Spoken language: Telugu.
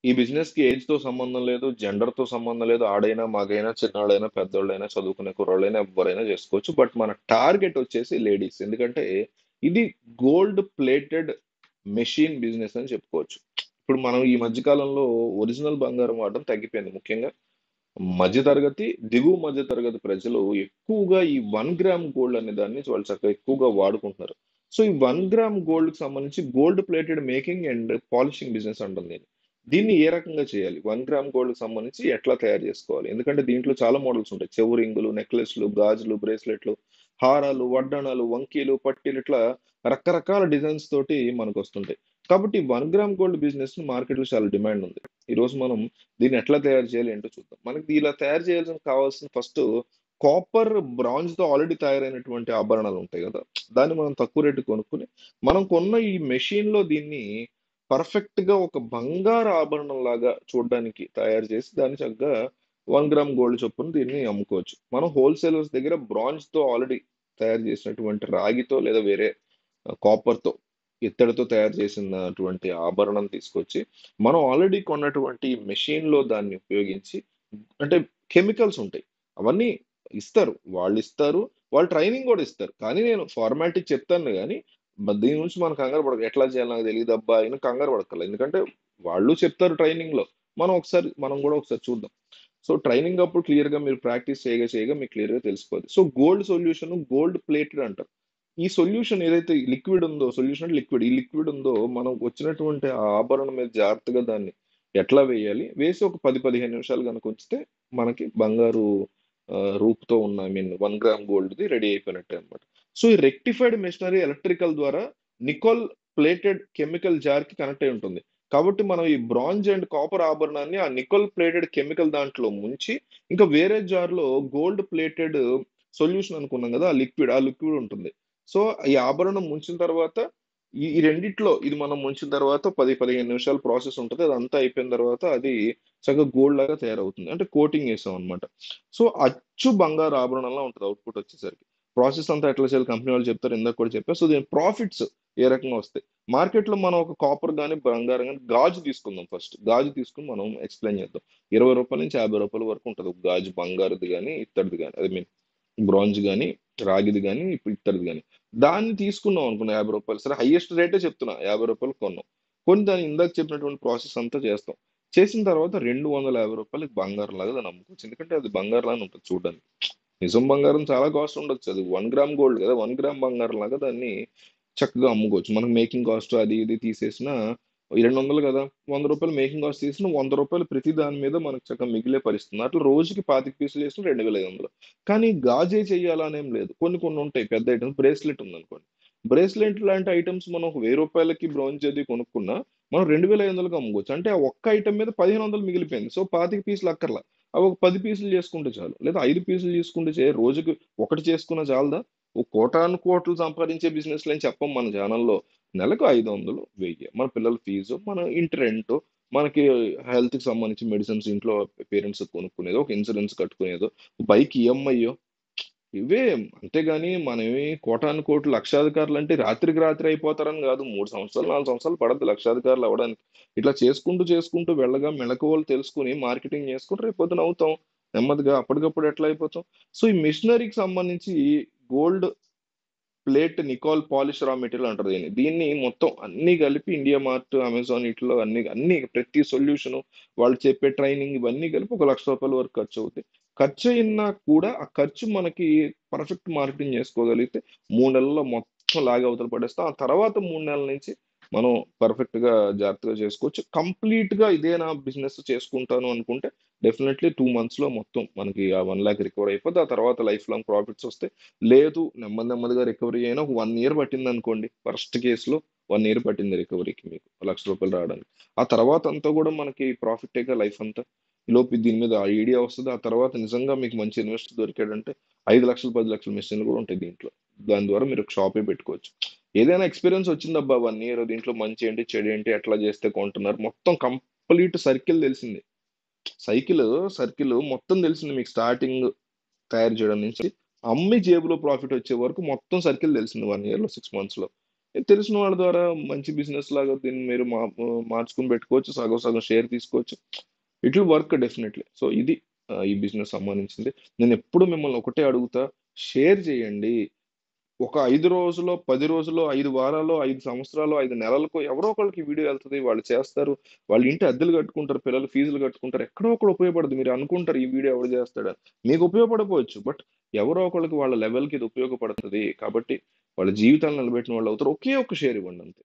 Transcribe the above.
ఈ బిజినెస్ కి ఏజ్ తో సంబంధం లేదు, జెండర్ తో సంబంధం లేదు. ఆడైనా మగైనా చిన్నాళ్ళైనా పెద్దోళ్ళైనా చదువుకునే కుర్రోళ్ళైనా ఎవ్వరైనా చేసుకోవచ్చు. బట్ మన టార్గెట్ వచ్చేసి లేడీస్. ఎందుకంటే ఇది గోల్డ్ ప్లేటెడ్ మెషిన్ బిజినెస్ అని చెప్పుకోవచ్చు. ఇప్పుడు మనం ఈ మధ్య కాలంలో ఒరిజినల్ బంగారం వాడడం తగ్గిపోయింది. ముఖ్యంగా మధ్య తరగతి, దిగువ మధ్య తరగతి ప్రజలు ఎక్కువగా ఈ 1 గ్రామ్ గోల్డ్ అనే దాన్ని వాళ్ళు చక్కగా ఎక్కువగా వాడుకుంటున్నారు. సో ఈ 1 గ్రామ్ గోల్డ్ కి సంబంధించి gold plated making and polishing business అంటుంది దీన్ని. దీన్ని ఏ రకంగా చేయాలి? 1 గ్రామ్ గోల్డ్ కి సంబంధించి ఎట్లా తయారు చేసుకోవాలి? ఎందుకంటే దీంట్లో చాలా మోడల్స్ ఉంటాయి. చెవు రింగులు, నెక్లెస్లు, గాజులు, బ్రేస్లెట్లు, హారాలు, వడ్డాణాలు, వంకీలు, పట్టీలు, ఇట్లా రకరకాల డిజైన్స్ తోటి మనకు వస్తుంటాయి. కాబట్టి 1 గ్రామ్ గోల్డ్ బిజినెస్ మార్కెట్ లో చాలా డిమాండ్ ఉంది. ఈ రోజు మనం దీన్ని ఎట్లా తయారు చేయాలి ఏంటో చూద్దాం. మనకి ఇలా తయారు చేయాల్సిన కావాల్సిన ఫస్ట్ కాపర్, బ్రాంజ్ తో ఆల్రెడీ తయారైనటువంటి ఆభరణాలు ఉంటాయి కదా, దాన్ని మనం తక్కువ రేటు కొనుక్కుని మనం కొన్న ఈ మెషిన్ లో దీన్ని పర్ఫెక్ట్ గా ఒక బంగారు ఆభరణం లాగా చూడడానికి తయారు చేసి దాన్ని చక్కగా 1 గ్రామ్ గోల్డ్ చొప్పున దీన్ని అమ్ముకోవచ్చు. మనం హోల్సేలర్స్ దగ్గర బ్రాంజ్ తో ఆల్రెడీ తయారు చేసినటువంటి రాగితో లేదా వేరే కాపర్ తో, ఇత్తడితో తయారు చేసినటువంటి ఆభరణం తీసుకొచ్చి మనం ఆల్రెడీ కొన్నటువంటి మెషిన్ లో దాన్ని ఉపయోగించి, అంటే కెమికల్స్ ఉంటాయి అవన్నీ ఇస్తారు, వాళ్ళు ఇస్తారు, వాళ్ళు ట్రైనింగ్ కూడా ఇస్తారు. కానీ నేను ఫార్మాలిటీ చెప్తాను కానీ దీని గురించి మనం కంగారు పడక, ఎట్లా చేయాలి నాకు తెలియదు అబ్బా అని కంగారు పడక్కర్లేదు. ఎందుకంటే వాళ్ళు చెప్తారు ట్రైనింగ్ లో, మనం కూడా ఒకసారి చూద్దాం. సో ట్రైనింగ్ అప్పుడు క్లియర్ గా మీరు ప్రాక్టీస్ చేయగా చేయగా మీకు క్లియర్ గా తెలిసిపోద్ది. So gold solution, gold plated అంటారు. ఈ సొల్యూషన్ ఏదైతే లిక్విడ్ ఉందో, సొల్యూషన్ అంటే లిక్విడ్, ఈ లిక్విడ్ ఉందో మనం వచ్చినటువంటి ఆ ఆభరణం మీద జాగ్రత్తగా దాన్ని ఎట్లా వేయాలి, వేసి ఒక 10-15 నిమిషాలు కనుక ఉంచితే మనకి బంగారు రూపుతో ఉన్న, ఐ మీన్ 1 గ్రామ్ గోల్డ్ది రెడీ అయిపోయినట్టే అనమాట. సో ఈ రెక్టిఫైడ్ మెషినరీ ఎలక్ట్రికల్ ద్వారా నికోల్ ప్లేటెడ్ కెమికల్ జార్ కి కనెక్ట్ అయి ఉంటుంది. కాబట్టి మనం ఈ బ్రాంజ్ అండ్ కాపర్ ఆభరణాన్ని ఆ నికోల్ ప్లేటెడ్ కెమికల్ దాంట్లో ముంచి, ఇంకా వేరే జార్ లో గోల్డ్ ప్లేటెడ్ సొల్యూషన్ అనుకున్నాం కదా, ఆ లిక్విడ్ ఉంటుంది. సో ఈ ఆభరణం ముంచిన తర్వాత ఈ రెండిట్లో ఇది మనం ముంచిన తర్వాత 10-15 నిమిషాలు ప్రాసెస్ ఉంటుంది. అదంతా అయిపోయిన తర్వాత అది చక్కగా గోల్డ్ లాగా తయారవుతుంది. అంటే కోటింగ్ వేసాం అనమాట. సో అచ్చు బంగారు ఆభరణంలా ఉంటుంది అవుట్పుట్ వచ్చేసరికి. ప్రాసెస్ అంతా ఎట్లా చేయాలి కంపెనీ వాళ్ళు చెప్తారు, ఇందాక కూడా చెప్పారు. సో దీని ప్రాఫిట్స్ ఏ రకంగా వస్తాయి? మార్కెట్ లో మనం ఒక కాపర్ కానీ బంగారం కానీ గాజు తీసుకుందాం. ఫస్ట్ గాజు తీసుకుని మనం ఎక్స్ప్లెయిన్ చేద్దాం. 20 రూపాయల నుంచి 50 రూపాయల వరకు ఉంటుంది ఒక గాజు, బంగారుది కానీ ఇత్తడిది కానీ, ఐ మీన్ బ్రాంజ్ కానీ, రాగిది కానీ, ఇప్పుడు ఇత్తడిది కానీ. దాన్ని తీసుకున్నాం అనుకున్న 50 రూపాయలు, సరే హైయెస్ట్ రేటే చెప్తున్నా, 50 రూపాయలు కొన్నాం. కొన్ని దాన్ని ఇందాక చెప్పినటువంటి ప్రాసెస్ అంతా చేస్తాం. చేసిన తర్వాత 250 రూపాయలకి బంగారం లాగా దాన్ని అమ్ముకోవచ్చు. ఎందుకంటే అది బంగారం లాగా ఉంటుంది చూడడానికి. నిజం బంగారం చాలా కాస్ట్ ఉండొచ్చు, అది 1 గ్రామ్ గోల్డ్ కదా, 1 గ్రామ్ బంగారం లాగా దాన్ని చక్కగా అమ్ముకోవచ్చు. మనకు మేకింగ్ కాస్ట్ అది ఇది తీసేసిన 200 కదా, 100 రూపాయలు మేకింగ్ కాస్ట్ తీసిన 100 రూపాయలు ప్రతి దాని మీద మనకు చక్కగా మిగిలే పరిస్థితుంది. అట్లా రోజుకి 25 పీసులు చేసిన 2500. కానీ గాజే చెయ్యాలనేం లేదు. కొన్ని కొన్ని ఉంటాయి పెద్ద ఐటమ్స్. బ్రేస్లెట్ ఉందనుకోండి, బ్రేస్లెట్ లాంటి ఐటమ్స్ మనం ఒక 1000 రూపాయలకి బ్రౌన్స్ అది కొనుక్కున్నా మనం 2500కి అమ్ముకోవచ్చు. అంటే ఆ ఒక్క ఐటమ్ మీద 1500 మిగిలిపోయింది. సో 25 పీసులు అక్కర్లా, అవి ఒక 10 పీసులు చేసుకుంటే చాలు, లేదా 5 పీసులు చేసుకుంటే రోజుకి ఒకటి చేసుకున్న చాలదా? ఓ కోటాను కోట్లు సంపాదించే బిజినెస్ అని చెప్పం మన ఛానల్లో. నెలకు 500, 1000 మన పిల్లల ఫీజు, మన ఇంటి రెంట్, మనకి హెల్త్ కి సంబంధించి మెడిసిన్స్, ఇంట్లో పేరెంట్స్ కొనుక్కునేదో, ఒక ఇన్సూరెన్స్ కట్టుకునేదో, బైక్ ఈఎంఐ, ఇవే. అంతేగాని మనమేమి కోటాను కోట్లు లక్షాధికారులు అంటే రాత్రికి రాత్రి అయిపోతారని కాదు. 3 సంవత్సరాలు 4 సంవత్సరాలు పడద్దు లక్షాధికారులు అవ్వడానికి. ఇట్లా చేసుకుంటూ చేసుకుంటూ వెళ్ళగా మెళకువలు తెలుసుకుని మార్కెటింగ్ చేసుకుంటూ రేపు పొద్దున అవుతాం నెమ్మదిగా. అప్పటికప్పుడు ఎట్లా అయిపోతాం? సో ఈ మిషనరీకి సంబంధించి gold plate nickel polish raw material అంటారు దీన్ని. దీన్ని మొత్తం అన్ని కలిపి ఇండియా మార్ట్, అమెజాన్, ఇట్లో అన్ని అన్ని ప్రతి సొల్యూషన్, వాళ్ళు చెప్పే ట్రైనింగ్, ఇవన్నీ కలిపి ఒక 1,00,000 రూపాయల వరకు ఖర్చు అవుతాయి. ఖర్చు అయినా కూడా ఆ ఖర్చు మనకి పర్ఫెక్ట్ మార్కెటింగ్ చేసుకోగలిగితే 3 నెలల్లో మొత్తం లాగ్ అవతల పడేస్తాం. ఆ తర్వాత 3 నెలల నుంచి మనం పర్ఫెక్ట్ గా జాగ్రత్తగా చేసుకోవచ్చు. కంప్లీట్ గా ఇదే నా బిజినెస్ చేసుకుంటాను అనుకుంటే డెఫినెట్లీ 2 మంత్స్ లో మొత్తం మనకి ఆ 1 lakh రికవర్ అయిపోద్ది. ఆ తర్వాత లైఫ్ లాంగ్ ప్రాఫిట్స్ వస్తాయి. లేదు నెమ్మది నెమ్మదిగా రికవరీ అయినా ఒక 1 ఇయర్ పట్టింది అనుకోండి, వర్స్ట్ కేసులో 1 ఇయర్ పట్టింది రికవరీకి మీకు 1,00,000 రూపాయలు రావడానికి. ఆ తర్వాత అంతా కూడా మనకి ప్రాఫిట్ లైఫ్ అంతా. ఈ లోపు దీని మీద ఐడియా వస్తుంది. ఆ తర్వాత నిజంగా మీకు మంచి ఇన్వెస్టర్ దొరికాడంటే 5 లక్షలు 10 లక్షల మెషిన్లు కూడా ఉంటాయి దీంట్లో. దాని ద్వారా మీరు ఒక షాపే పెట్టుకోవచ్చు. ఏదైనా ఎక్స్పీరియన్స్ వచ్చిందబ్బా 1 ఇయర్, దీంట్లో మంచి ఏంటి చెడు ఏంటి ఎట్లా చేస్తే కొంటున్నారు మొత్తం కంప్లీట్ సర్కిల్ తెలిసింది. సైకిల్ సర్కిల్ మొత్తం తెలిసింది మీకు. స్టార్టింగ్ తయారు చేయడం నుంచి అమ్మి జేబులో ప్రాఫిట్ వచ్చే వరకు మొత్తం సర్కిల్ తెలిసింది 1 ఇయర్ లో, 6 మంత్స్ లో. తెలిసిన వాళ్ళ ద్వారా మంచి బిజినెస్ లాగా దీన్ని మీరు మార్చుకుని పెట్టుకోవచ్చు. సగం సగం షేర్ తీసుకోవచ్చు. It will work definitely. So, ఇది ఈ బిజినెస్ సంబంధించింది. నేనెప్పుడు మిమ్మల్ని ఒకటే అడుగుతా, షేర్ చేయండి. ఒక 5 రోజులో, 10 రోజుల్లో, 5 వారాల్లో, 5 సంవత్సరాల్లో, 5 నెలలకో ఎవరో ఒకళ్ళకి ఈ వీడియో ఎళ్తది. వాళ్ళు చేస్తారు. వాళ్ళ ఇంటి అద్దెలు కట్టుకుంటారు. పిల్లలు ఫీజులు కట్టుకుంటారు. ఎక్కడో ఒకడు ఉపయోగపడదు. మీరు అనుకుంటారు ఈ వీడియో ఎవడు చేస్తాడని. మీకు ఉపయోగపడకపోవచ్చు. బట్ ఎవరో ఒకళ్ళకి వాళ్ళ లెవెల్‌కి ఇది ఉపయోగపడతది. కాబట్టి వాళ్ళ జీవితాలు నిలబెట్టిన వాళ్ళవుతారు. ఒకే ఒక్క షేర్ ఇవ్వండి అంతే.